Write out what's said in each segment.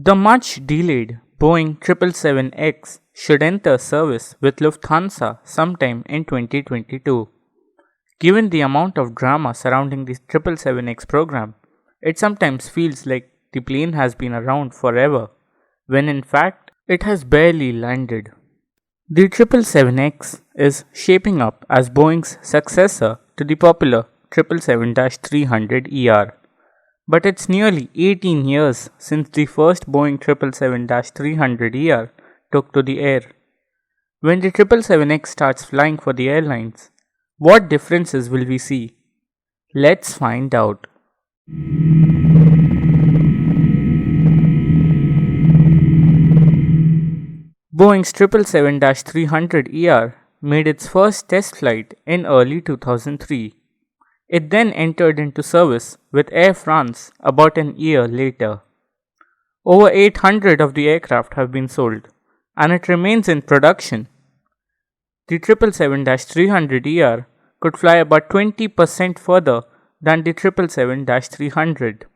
The much delayed Boeing 777X should enter service with Lufthansa sometime in 2022. Given the amount of drama surrounding the 777X program, it sometimes feels like the plane has been around forever, when in fact it has barely landed. The 777X is shaping up as Boeing's successor to the popular 777-300ER. But it's nearly 18 years since the first Boeing 777-300ER took to the air. When the 777X starts flying for the airlines, what differences will we see? Let's find out. Boeing's 777-300ER made its first test flight in early 2003. It then entered into service with Air France about an year later. Over 800 of the aircraft have been sold, and it remains in production. The 777-300ER could fly about 20% further than the 777-300.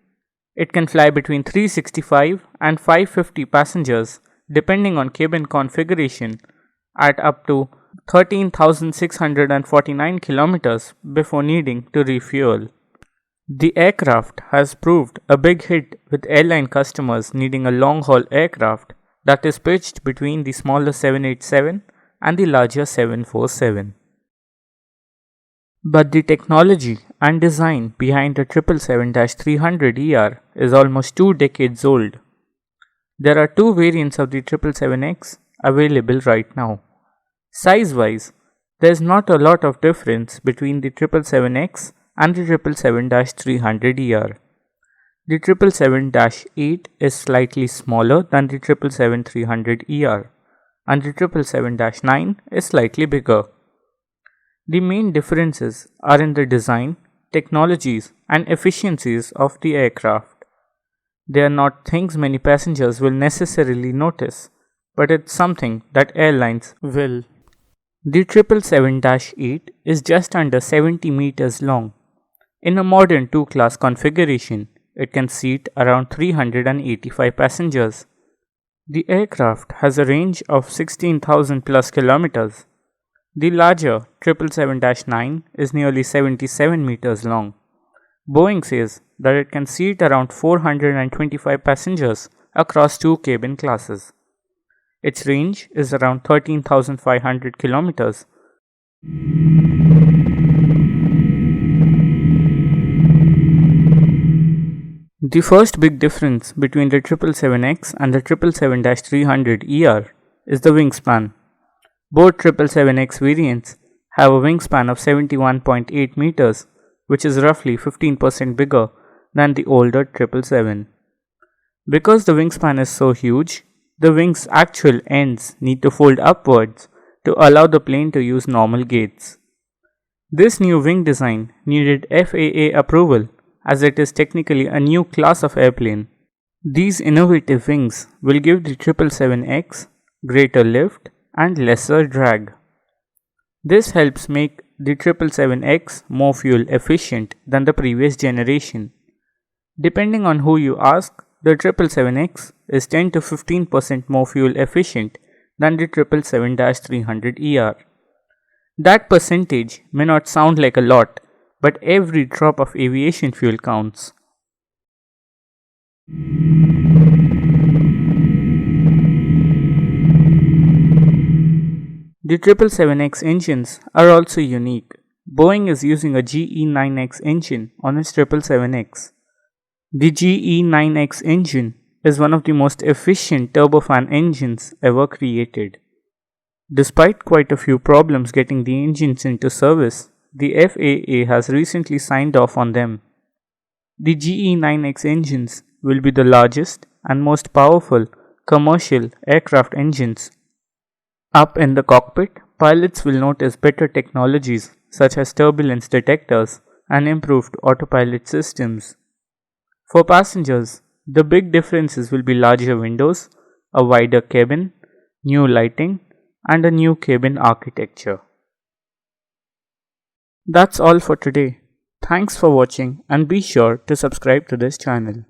It can fly between 365 and 550 passengers depending on cabin configuration at up to 13,649 kilometers before needing to refuel. The aircraft has proved a big hit with airline customers needing a long-haul aircraft that is pitched between the smaller 787 and the larger 747. But the technology and design behind the 777-300ER is almost 2 decades old. There are two variants of the 777X available right now. Size-wise, there is not a lot of difference between the 777X and the 777-300ER. The 777-8 is slightly smaller than the 777-300ER, and the 777-9 is slightly bigger. The main differences are in the design, technologies, and efficiencies of the aircraft. They are not things many passengers will necessarily notice, but it's something that airlines will. The 777-8 is just under 70 meters long. In a modern 2-class configuration, it can seat around 385 passengers. The aircraft has a range of 16,000 plus kilometers. The larger 777-9 is nearly 77 meters long. Boeing says that it can seat around 425 passengers across 2 cabin classes. Its range is around 13,500 kilometers. The first big difference between the 777X and the 777-300ER is the wingspan. Both 777X variants have a wingspan of 71.8 meters, which is roughly 15% bigger than the older 777. Because the wingspan is so huge, the wing's actual ends need to fold upwards to allow the plane to use normal gaits. This new wing design needed FAA approval as it is technically a new class of airplane. These innovative wings will give the 777X greater lift and lesser drag. This helps make the 777X more fuel efficient than the previous generation. Depending on who you ask, the 777X is 10 to 15% more fuel efficient than the 777-300ER. That percentage may not sound like a lot, but every drop of aviation fuel counts. The 777X engines are also unique. Boeing is using a GE9X engine on its 777X. The GE9X engine is one of the most efficient turbofan engines ever created. Despite quite a few problems getting the engines into service, the FAA has recently signed off on them. The GE9X engines will be the largest and most powerful commercial aircraft engines. Up in the cockpit, pilots will notice better technologies such as turbulence detectors and improved autopilot systems. For passengers, the big differences will be larger windows, a wider cabin, new lighting, and a new cabin architecture. That's all for today. Thanks for watching and be sure to subscribe to this channel.